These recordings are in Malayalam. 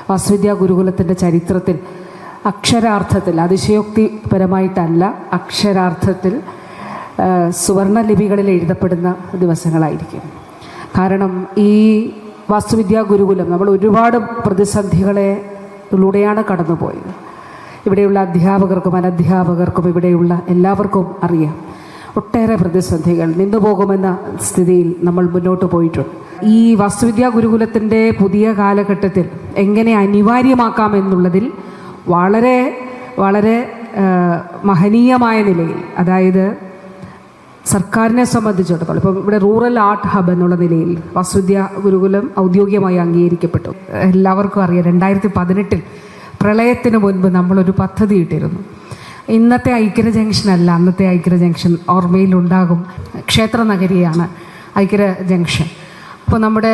വാസ്തുവിദ്യാ ഗുരുകുലത്തിൻ്റെ ചരിത്രത്തിൽ അക്ഷരാർത്ഥത്തിൽ, അതിശയോക്തിപരമായിട്ടല്ല, അക്ഷരാർത്ഥത്തിൽ സുവർണ ലിപികളിൽ എഴുതപ്പെടുന്ന ദിവസങ്ങളായിരിക്കും. കാരണം ഈ വാസ്തുവിദ്യാ ഗുരുകുലം നമ്മൾ ഒരുപാട് പ്രതിസന്ധികളിലൂടെയാണ് കടന്നുപോയത്. ഇവിടെയുള്ള അധ്യാപകർക്കും അനധ്യാപകർക്കും ഇവിടെയുള്ള എല്ലാവർക്കും അറിയാം, ഒട്ടേറെ പ്രതിസന്ധികൾ നിന്നുപോകുമെന്ന സ്ഥിതിയിൽ നമ്മൾ മുന്നോട്ട് പോയിട്ടുണ്ട്. ഈ വാസ്തുവിദ്യാ ഗുരുകുലത്തിൻ്റെ പുതിയ കാലഘട്ടത്തിൽ എങ്ങനെ അനിവാര്യമാക്കാമെന്നുള്ളതിൽ വളരെ വളരെ മഹനീയമായ നിലയിൽ, അതായത് സർക്കാരിനെ സംബന്ധിച്ചിടത്തോളം ഇപ്പം ഇവിടെ റൂറൽ ആർട്ട് ഹബ് എന്നുള്ള നിലയിൽ വാസ്തുവിദ്യാ ഗുരുകുലം ഔദ്യോഗികമായി അംഗീകരിക്കപ്പെട്ടു. എല്ലാവർക്കും അറിയാം, 2018 പ്രളയത്തിന് മുൻപ് നമ്മളൊരു പദ്ധതി ഇട്ടിരുന്നു. ഇന്നത്തെ ഐക്യര ജംഗ്ഷൻ അല്ല, അന്നത്തെ ഐക്യര ജംഗ്ഷൻ ഓർമ്മയിലുണ്ടാകും. ക്ഷേത്ര നഗരിയാണ് ഐക്യര ജംഗ്ഷൻ. അപ്പോൾ നമ്മുടെ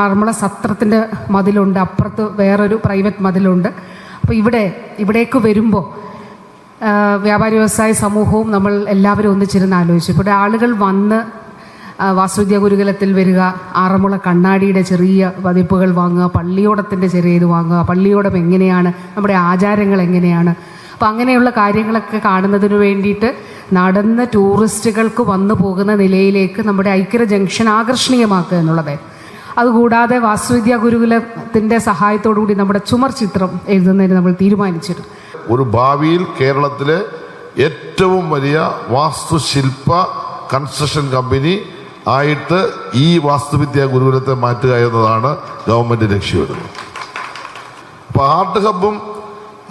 ആറന്മുള സത്രത്തിൻ്റെ മതിലുണ്ട്, അപ്പുറത്ത് വേറൊരു പ്രൈവറ്റ് മതിലുണ്ട്. അപ്പോൾ ഇവിടേക്ക് വരുമ്പോൾ വ്യാപാരി വ്യവസായ സമൂഹവും നമ്മൾ എല്ലാവരും ഒന്നിച്ചിരുന്ന് ആലോചിച്ചു. ഇവിടെ ആളുകൾ വന്ന് വാസ്തുവിദ്യാ ഗുരുകുലത്തിൽ വരിക, ആറന്മുള കണ്ണാടിയുടെ ചെറിയ പതിപ്പുകൾ വാങ്ങുക, പള്ളിയോടത്തിൻ്റെ ചെറിയ ഇത് വാങ്ങുക, പള്ളിയോടം എങ്ങനെയാണ്, നമ്മുടെ ആചാരങ്ങൾ എങ്ങനെയാണ്, അപ്പോൾ അങ്ങനെയുള്ള കാര്യങ്ങളൊക്കെ കാണുന്നതിന് വേണ്ടിയിട്ട് നടന്ന് ടൂറിസ്റ്റുകൾക്ക് വന്നു പോകുന്ന നിലയിലേക്ക് നമ്മുടെ ഐക്യര ജംഗ്ഷൻ ആകർഷണീയമാക്കുക എന്നുള്ളത്. അതുകൂടാതെ വാസ്തുവിദ്യാ ഗുരുകുലത്തിൻ്റെ സഹായത്തോടുകൂടി നമ്മുടെ ചുമർ ചിത്രം എഴുതുന്നതിന് നമ്മൾ തീരുമാനിച്ചിരുന്നു. ഒരു ഭാവിയിൽ കേരളത്തിലെ ഏറ്റവും വലിയ വാസ്തുശില്പ കൺസ്ട്രക്ഷൻ കമ്പനി ആയിട്ട് ഈ വാസ്തുവിദ്യാ ഗുരുകുലത്തെ മാറ്റുക എന്നതാണ് ഗവൺമെന്റ് ലക്ഷ്യമിടുന്നത്. അപ്പോൾ ആർട്ട് ഹബും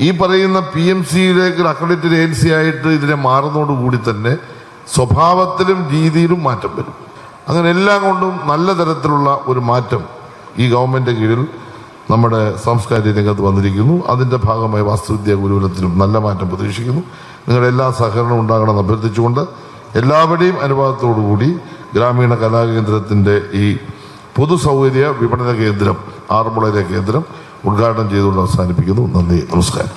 ഈ പറയുന്ന PMCയിലേക്ക് അക്രഡിറ്റഡ് ഏജൻസി ആയിട്ട് ഇതിനെ മാറുന്നതോടുകൂടി തന്നെ സ്വഭാവത്തിലും രീതിയിലും മാറ്റം വരും. അങ്ങനെ എല്ലാം കൊണ്ടും നല്ല തരത്തിലുള്ള ഒരു മാറ്റം ഈ ഗവൺമെന്റ് കീഴിൽ നമ്മുടെ സാംസ്കാരിക രംഗത്ത് വന്നിരിക്കുന്നു. അതിൻ്റെ ഭാഗമായി വാസ്തുവിദ്യാ ഗുരുകുലത്തിലും നല്ല മാറ്റം പ്രതീക്ഷിക്കുന്നു. നിങ്ങളുടെ എല്ലാ സഹകരണവും ഉണ്ടാകണമെന്ന് അഭ്യർത്ഥിച്ചുകൊണ്ട് എല്ലാവരുടെയും അനുവാദത്തോടുകൂടി ഗ്രാമീണ കലാകേന്ദ്രത്തിൻ്റെ ഈ പൊതുസൗകര്യ വിപണന കേന്ദ്രം, ആറന്മുളയിലെ കേന്ദ്രം ഉദ്ഘാടനം ചെയ്തുകൊണ്ട് അവസാനിപ്പിക്കുന്നു. നന്ദി, നമസ്കാരം.